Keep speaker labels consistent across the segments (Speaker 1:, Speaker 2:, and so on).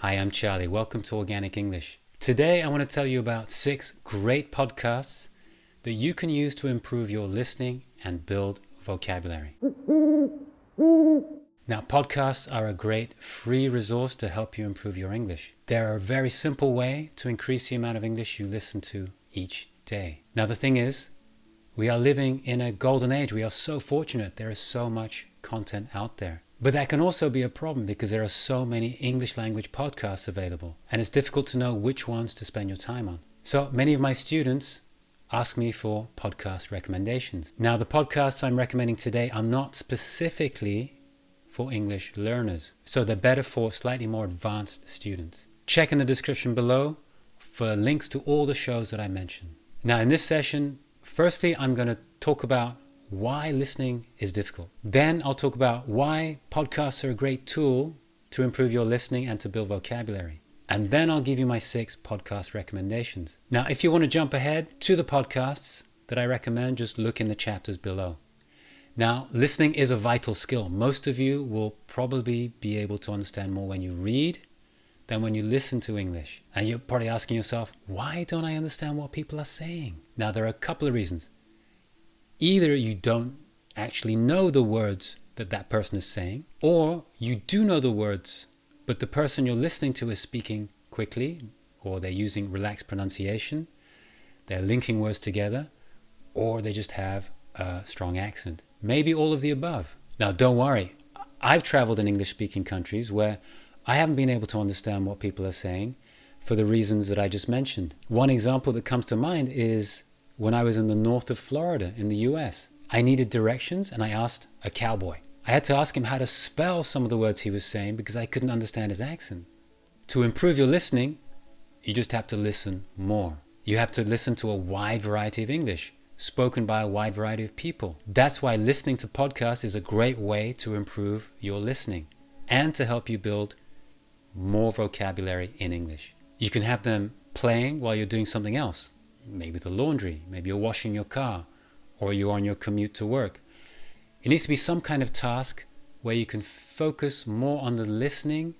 Speaker 1: Hi, I'm Charlie. Welcome to Organic English. Today I want to tell you about 6 great podcasts that you can use to improve your listening and build vocabulary. Now, podcasts are a great free resource to help you improve your English. They're a very simple way to increase the amount of English you listen to each day. Now, the thing is, we are living in a golden age. We are so fortunate. There is so much content out there. But that can also be a problem because there are so many English language podcasts available, and it's difficult to know which ones to spend your time on. So many of my students ask me for podcast recommendations. Now, the podcasts I'm recommending today are not specifically for English learners, so they're better for slightly more advanced students. Check in the description below for links to all the shows that I mentioned. Now, in this session, firstly, I'm going to talk about why listening is difficult. Then I'll talk about why podcasts are a great tool to improve your listening and to build vocabulary. And then I'll give you my 6 podcast recommendations. Now, if you want to jump ahead to the podcasts that I recommend, just look in the chapters below. Now, listening is a vital skill. Most of you will probably be able to understand more when you read than when you listen to English. And you're probably asking yourself, why don't I understand what people are saying? Now, there are a couple of reasons. Either you don't actually know the words that person is saying, or you do know the words, but the person you're listening to is speaking quickly, or they're using relaxed pronunciation, they're linking words together, or they just have a strong accent. Maybe all of the above. Now, don't worry. I've traveled in English-speaking countries where I haven't been able to understand what people are saying for the reasons that I just mentioned. One example that comes to mind is when I was in the north of Florida in the US. I needed directions and I asked a cowboy. I had to ask him how to spell some of the words he was saying because I couldn't understand his accent. To improve your listening, you just have to listen more. You have to listen to a wide variety of English, spoken by a wide variety of people. That's why listening to podcasts is a great way to improve your listening and to help you build more vocabulary in English. You can have them playing while you're doing something else. Maybe the laundry, maybe you're washing your car, or you're on your commute to work. It needs to be some kind of task where you can focus more on the listening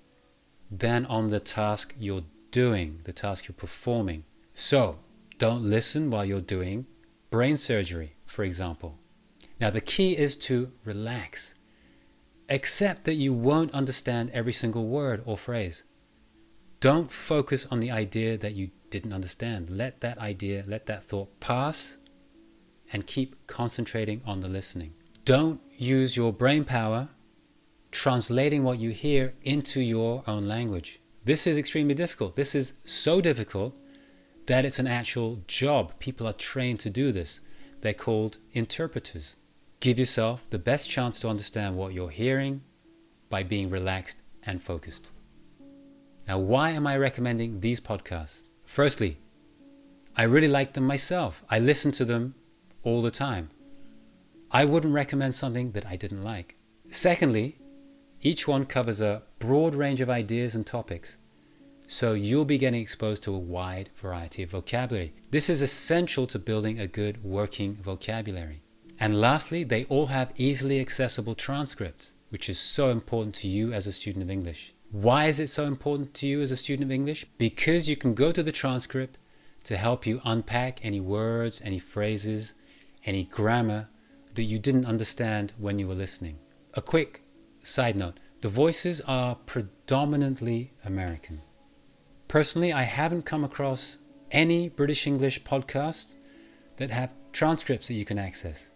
Speaker 1: than on the task you're doing, the task you're performing. So, don't listen while you're doing brain surgery, for example. Now, the key is to relax. Accept that you won't understand every single word or phrase. Don't focus on the idea that you didn't understand. Let that idea, let that thought pass and keep concentrating on the listening. Don't use your brain power translating what you hear into your own language. This is extremely difficult. This is so difficult that it's an actual job. People are trained to do this. They're called interpreters. Give yourself the best chance to understand what you're hearing by being relaxed and focused. Now, why am I recommending these podcasts? Firstly, I really like them myself. I listen to them all the time. I wouldn't recommend something that I didn't like. Secondly, each one covers a broad range of ideas and topics, so you'll be getting exposed to a wide variety of vocabulary. This is essential to building a good working vocabulary. And lastly, they all have easily accessible transcripts, which is so important to you as a student of English. Why is it so important to you as a student of English? Because you can go to the transcript to help you unpack any words, any phrases, any grammar that you didn't understand when you were listening. A quick side note, the voices are predominantly American. Personally, I haven't come across any British English podcasts that have transcripts that you can access.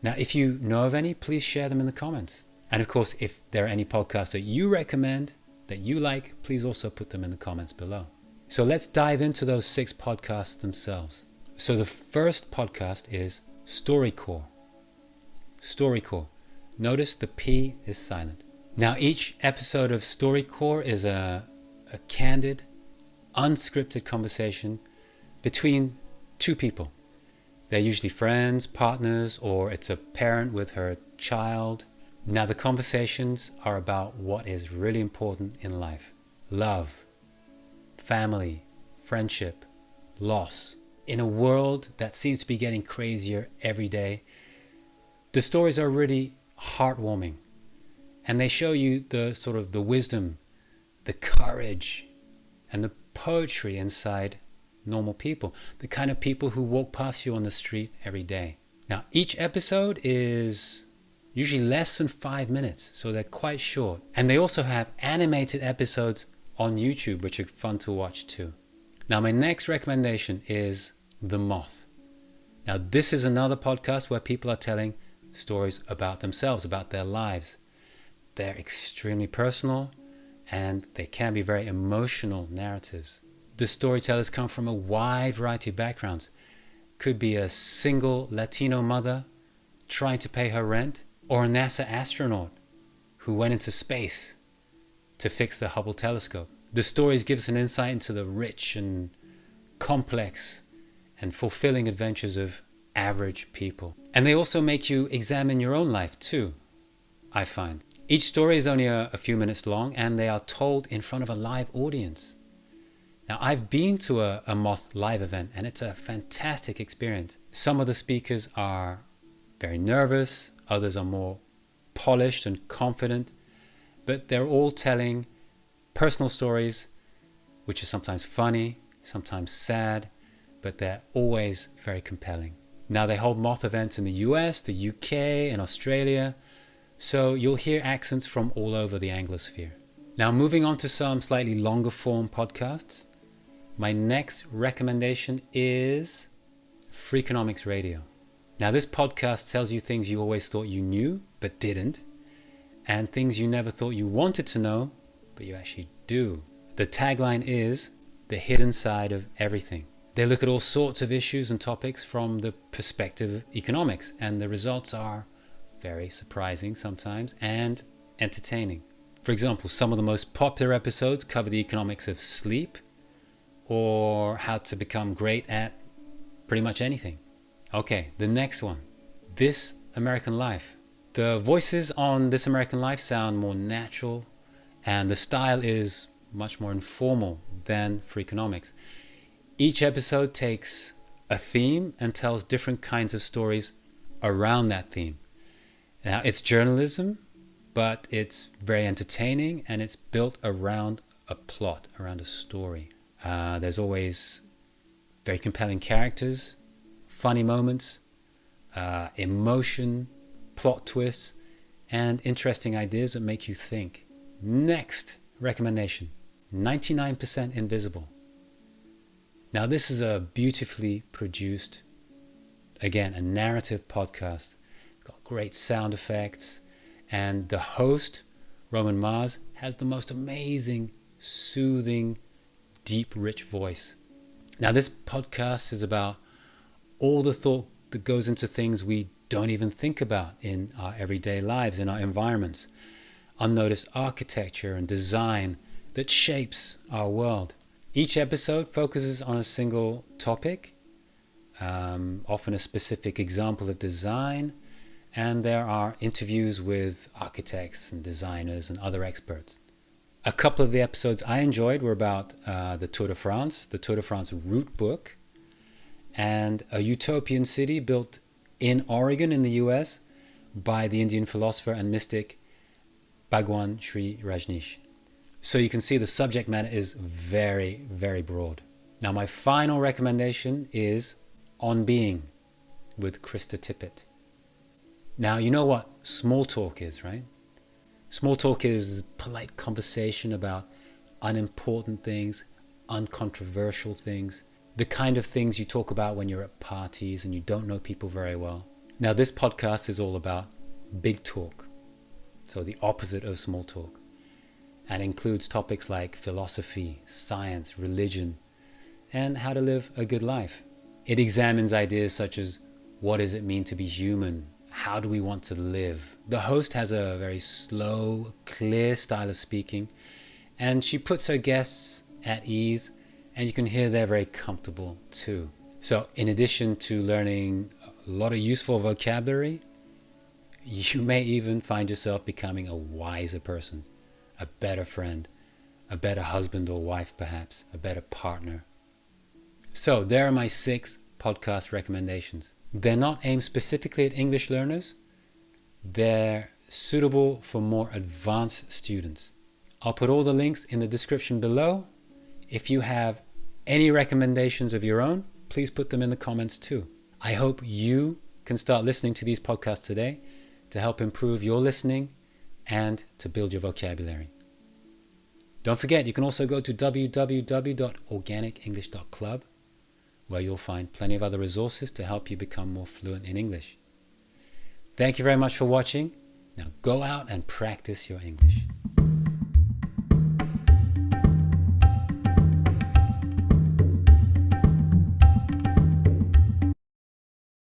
Speaker 1: Now, if you know of any, please share them in the comments. And of course, if there are any podcasts that you recommend, that you like, please also put them in the comments below. So let's dive into those 6 podcasts themselves. So the first podcast is Storycorps. Storycorps. Notice the P is silent. Now, each episode of Storycorps is a candid, unscripted conversation between 2 people. They're usually friends, partners, or it's a parent with her child. Now, the conversations are about what is really important in life. Love, family, friendship, loss. In a world that seems to be getting crazier every day, the stories are really heartwarming. And they show you the wisdom the courage and the poetry inside normal people, the kind of people who walk past you on the street every day. Now, each episode is usually less than 5 minutes, so they're quite short. And they also have animated episodes on YouTube, which are fun to watch too. Now, my next recommendation is The Moth. Now, this is another podcast where people are telling stories about themselves, about their lives. They're extremely personal and they can be very emotional narratives. The storytellers come from a wide variety of backgrounds. Could be a single Latino mother trying to pay her rent, or a NASA astronaut who went into space to fix the Hubble telescope. The stories give us an insight into the rich and complex and fulfilling adventures of average people. And they also make you examine your own life too, I find. Each story is only a few minutes long and they are told in front of a live audience. Now, I've been to a Moth live event and it's a fantastic experience. Some of the speakers are very nervous, others are more polished and confident, but they're all telling personal stories, which are sometimes funny, sometimes sad, but they're always very compelling. Now, they hold Moth events in the US, the UK, and Australia, so you'll hear accents from all over the Anglosphere. Now, moving on to some slightly longer form podcasts, my next recommendation is Freakonomics Radio. Now, this podcast tells you things you always thought you knew, but didn't, and things you never thought you wanted to know, but you actually do. The tagline is the hidden side of everything. They look at all sorts of issues and topics from the perspective of economics, and the results are very surprising sometimes and entertaining. For example, some of the most popular episodes cover the economics of sleep or how to become great at pretty much anything. Okay, the next one, This American Life. The voices on This American Life sound more natural and the style is much more informal than Freakonomics. Each episode takes a theme and tells different kinds of stories around that theme. Now, it's journalism, but it's very entertaining and it's built around a plot, around a story. There's always very compelling characters, funny moments, emotion, plot twists, and interesting ideas that make you think. Next recommendation, 99% Invisible. Now, this is a beautifully produced, again, a narrative podcast. It's got great sound effects, and the host, Roman Mars, has the most amazing, soothing, deep, rich voice. Now, this podcast is about all the thought that goes into things we don't even think about in our everyday lives, in our environments. Unnoticed architecture and design that shapes our world. Each episode focuses on a single topic, often a specific example of design, and there are interviews with architects and designers and other experts. A couple of the episodes I enjoyed were about the Tour de France route book, and a utopian city built in Oregon in the US by the Indian philosopher and mystic Bhagwan Sri Rajneesh. So you can see the subject matter is very, very broad. Now, my final recommendation is On Being with Krista Tippett. Now, you know what small talk is, right? Small talk is polite conversation about unimportant things, uncontroversial things, the kind of things you talk about when you're at parties and you don't know people very well. Now, this podcast is all about big talk, so the opposite of small talk, and includes topics like philosophy, science, religion, and how to live a good life. It examines ideas such as what does it mean to be human? How do we want to live? The host has a very slow, clear style of speaking, and she puts her guests at ease, and you can hear they're very comfortable too. So in addition to learning a lot of useful vocabulary, you may even find yourself becoming a wiser person, a better friend, a better husband or wife perhaps, a better partner. So there are my 6 podcast recommendations. They're not aimed specifically at English learners. They're suitable for more advanced students. I'll put all the links in the description below. If you have any recommendations of your own, please put them in the comments too. I hope you can start listening to these podcasts today to help improve your listening and to build your vocabulary. Don't forget, you can also go to www.organicenglish.club, where you'll find plenty of other resources to help you become more fluent in English. Thank you very much for watching. Now go out and practice your English.